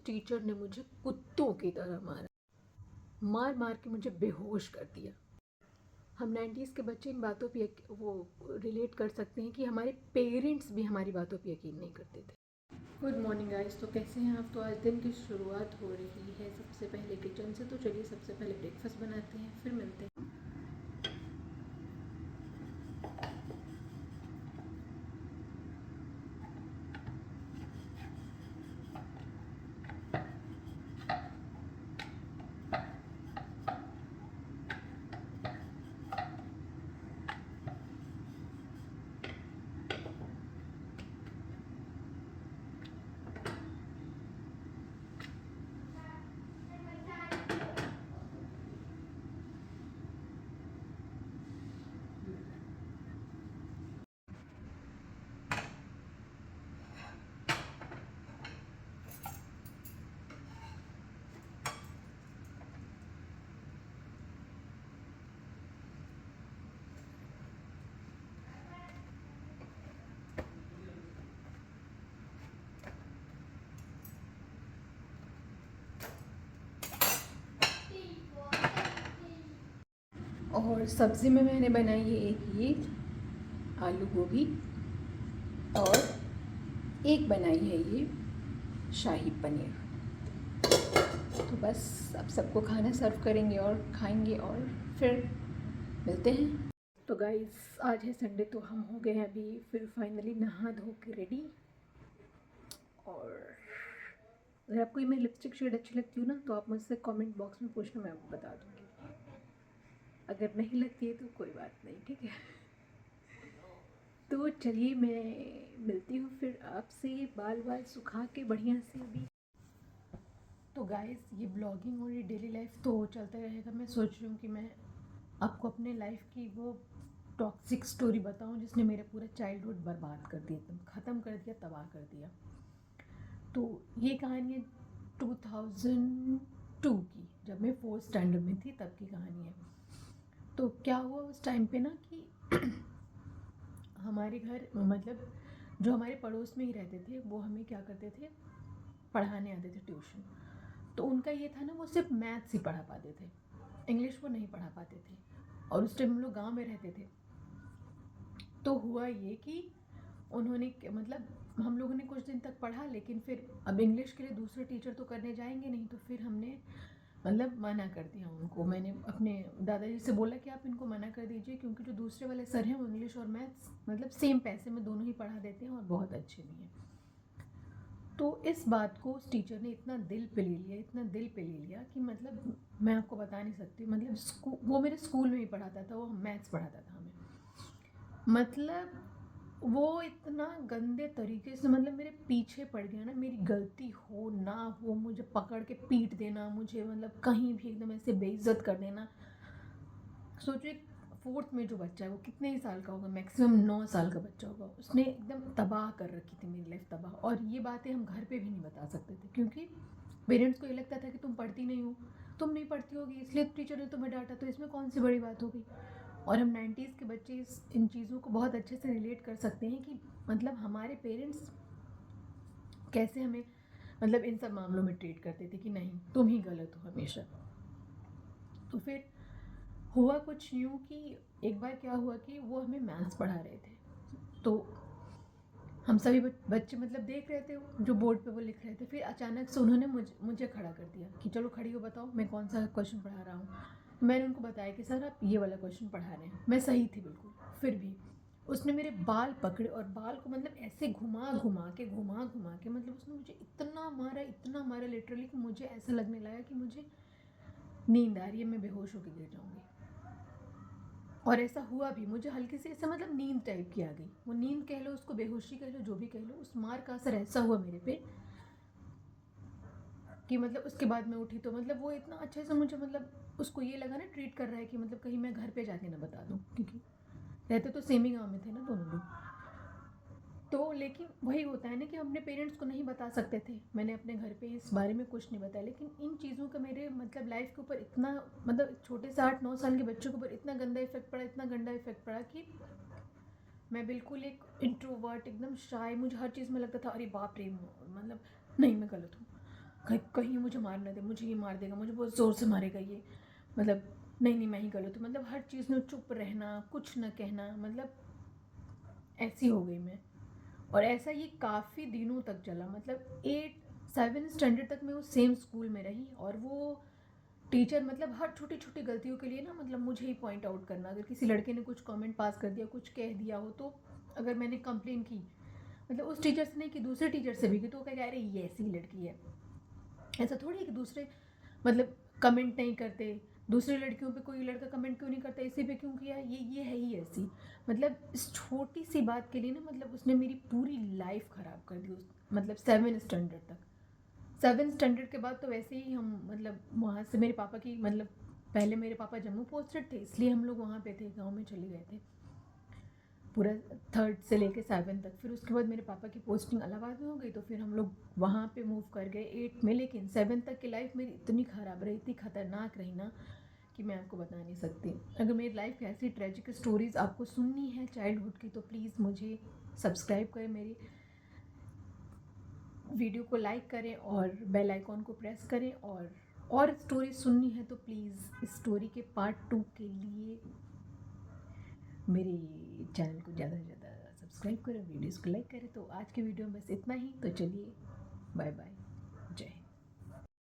उस टीचर ने मुझे कुत्तों की तरह मारा, मार मार के मुझे बेहोश कर दिया। हम 90s के बच्चे इन बातों पे वो रिलेट कर सकते हैं कि हमारे पेरेंट्स भी हमारी बातों पे यकीन नहीं करते थे। गुड मॉर्निंग गाइस, तो कैसे हैं आप? तो आज दिन की शुरुआत हो रही है सबसे पहले किचन से, तो चलिए सबसे पहले ब्रेकफास्ट बनाते हैं, फिर मिलते हैं। और सब्ज़ी में मैंने बनाई है एक ये आलू गोभी, और एक बनाई है ये शाही पनीर। तो बस अब सबको खाना सर्व करेंगे और खाएंगे और फिर मिलते हैं। तो गाइस आज है संडे, तो हम हो गए हैं अभी फिर फाइनली नहा धो के रेडी। और अगर आपको ये मेरी लिपस्टिक शेड अच्छी लगती हो ना, तो आप मुझसे कमेंट बॉक्स में पूछना, मैं आपको बता दूँगी। अगर नहीं लगती है तो कोई बात नहीं, ठीक है। तो चलिए मैं मिलती हूँ फिर आपसे बाल बाल सुखा के बढ़िया से अभी। तो गाइस ये ब्लॉगिंग और ये डेली लाइफ तो चलता रहेगा। मैं सोच रही हूँ कि मैं आपको अपने लाइफ की वो टॉक्सिक स्टोरी बताऊँ जिसने मेरा पूरा चाइल्डहुड बर्बाद कर दिया, एकदम ख़त्म कर दिया, तबाह कर दिया। तो ये कहानी है 2002 की, जब मैं 4th स्टैंडर्ड में थी तब की कहानी है। तो क्या हुआ उस टाइम पे ना कि हमारे घर मतलब जो हमारे पड़ोस में ही रहते थे वो हमें क्या करते थे, पढ़ाने आते थे ट्यूशन। तो उनका ये था ना, वो सिर्फ मैथ्स ही पढ़ा पाते थे, इंग्लिश वो नहीं पढ़ा पाते थे। और उस टाइम हम लोग गाँव में रहते थे। तो हुआ ये कि उन्होंने मतलब हम लोगों ने कुछ दिन तक पढ़ा, लेकिन फिर अब इंग्लिश के लिए दूसरे टीचर तो करने जाएंगे नहीं, तो फिर हमने मतलब मना कर दिया उनको। मैंने अपने दादाजी से बोला कि आप इनको मना कर दीजिए, क्योंकि जो दूसरे वाले सर हैं वो इंग्लिश और मैथ्स मतलब सेम पैसे में दोनों ही पढ़ा देते हैं और बहुत अच्छे भी हैं। तो इस बात को उस टीचर ने इतना दिल पे ले लिया, इतना दिल पे ले लिया कि मतलब मैं आपको बता नहीं सकती। मतलब वो मेरे स्कूल में ही पढ़ाता था, वो मैथ्स पढ़ाता था हमें। मतलब वो इतना गंदे तरीके से मतलब मेरे पीछे पड़ गया ना, मेरी गलती हो ना हो मुझे पकड़ के पीट देना, मुझे मतलब कहीं भी एकदम ऐसे बेइज्जत कर देना। सोचो एक 4th में जो बच्चा है वो कितने ही साल का होगा, मैक्सिमम 9 साल का बच्चा होगा, उसने एकदम तबाह कर रखी थी मेरी लाइफ, तबाह। और ये बातें हम घर पे भी नहीं बता सकते थे, क्योंकि पेरेंट्स को ये लगता था कि तुम पढ़ती नहीं हो, तुम नहीं पढ़ती होगी इसलिए टीचर ने तुम्हें डांटा, तो इसमें कौन सी बड़ी बात होगी। और हम 90s के बच्चे इन चीज़ों को बहुत अच्छे से रिलेट कर सकते हैं कि मतलब हमारे पेरेंट्स कैसे हमें मतलब इन सब मामलों में ट्रीट करते थे कि नहीं तुम ही गलत हो हमेशा। तो फिर हुआ कुछ यूँ कि एक बार क्या हुआ कि वो हमें मैथ्स पढ़ा रहे थे। तो हम सभी बच्चे मतलब देख रहे थे जो बोर्ड पे वो लिख रहे थे। फिर अचानक से उन्होंने मुझे खड़ा कर दिया कि चलो खड़ी हो, बताओ मैं कौन सा क्वेश्चन पढ़ा रहा हूँ। मैंने उनको बताया कि सर आप ये वाला क्वेश्चन पढ़ा रहे हैं। मैं सही थी बिल्कुल। फिर भी उसने मेरे बाल पकड़े और बाल को मतलब ऐसे घुमा घुमा के मतलब उसने मुझे इतना मारा लिटरली कि मुझे ऐसा लगने लगा कि मुझे नींद आ रही है, मैं बेहोश होकर गिर जाऊँगी। और ऐसा हुआ भी, मुझे हल्की सी ऐसा मतलब नींद टाइप की आ गई। वो नींद कह लो, उसको बेहोशी कह लो, जो भी कह लो, उस मार का असर ऐसा हुआ मेरे पे कि मतलब उसके बाद मैं उठी तो मतलब वो इतना अच्छे से मुझे मतलब उसको ये लगा ना ट्रीट कर रहा है कि मतलब कहीं मैं घर पे जाके ना बता दूँ, क्योंकि रहते तो सेम ही गाँव में थे ना दोनों लोग। तो लेकिन वही होता है ना कि हम अपने पेरेंट्स को नहीं बता सकते थे। मैंने अपने घर पे इस बारे में कुछ नहीं बताया, लेकिन इन चीज़ों का मेरे मतलब लाइफ के ऊपर इतना मतलब छोटे से 8-9 साल के बच्चों के ऊपर इतना गंदा इफेक्ट पड़ा, इतना गंदा इफेक्ट पड़ा कि मैं बिल्कुल एक इंट्रोवर्ट, एकदम शाय, मुझे हर चीज़ में लगता था अरे बाप रे, मतलब नहीं मैं गलत हूँ। कहीं मुझे मार ना दे, मुझे ये मार देगा, मुझे बहुत ज़ोर से मारेगा ये, मतलब नहीं मैं ही गलत हूँ, मतलब हर चीज़ में चुप रहना, कुछ ना कहना, मतलब ऐसी हो गई मैं। और ऐसा ये काफ़ी दिनों तक चला, मतलब 7 स्टैंडर्ड तक मैं उस सेम स्कूल में रही। और वो टीचर मतलब हर छोटी छोटी गलतियों के लिए ना मतलब मुझे ही पॉइंट आउट करना, अगर किसी लड़के ने कुछ कमेंट पास कर दिया, कुछ कह दिया हो, तो अगर मैंने कंप्लेन की, मतलब उस टीचर से नहीं कि दूसरे टीचर से भी की, तो वो कहेगा अरे ये ऐसी लड़की है। ऐसा थोड़ी है कि दूसरे मतलब कमेंट नहीं करते, दूसरी लड़कियों पे कोई लड़का कमेंट क्यों नहीं करता, इसी पे क्यों किया, ये है ही ऐसी। मतलब इस छोटी सी बात के लिए ना मतलब उसने मेरी पूरी लाइफ ख़राब कर दी, मतलब 7 स्टैंडर्ड तक। 7 स्टैंडर्ड के बाद तो वैसे ही हम मतलब वहाँ से मेरे पापा की मतलब पहले मेरे पापा जम्मू पोस्टेड थे, इसलिए हम लोग वहाँ पे थे, गांव में चले गए थे पूरा 3rd से लेके 7 तक। फिर उसके बाद मेरे पापा की पोस्टिंग इलाहाबाद में हो गई, तो फिर हम लोग वहाँ पे मूव कर गए 8 में। लेकिन 7 तक की लाइफ मेरी इतनी ख़राब रही, इतनी ख़तरनाक रही ना कि मैं आपको बता नहीं सकती। अगर मेरी लाइफ की ऐसी ट्रेजिक स्टोरीज़ आपको सुननी है चाइल्डहुड की, तो प्लीज़ मुझे सब्सक्राइब करें, मेरी वीडियो को लाइक करें और बेल आइकॉन को प्रेस करें। और स्टोरी सुननी है तो प्लीज़ इस स्टोरी के पार्ट 2 के लिए मेरे चैनल को ज़्यादा से ज़्यादा सब्सक्राइब करें, वीडियोज़ को लाइक करें। तो आज की वीडियो में बस इतना ही, तो चलिए बाय बाय।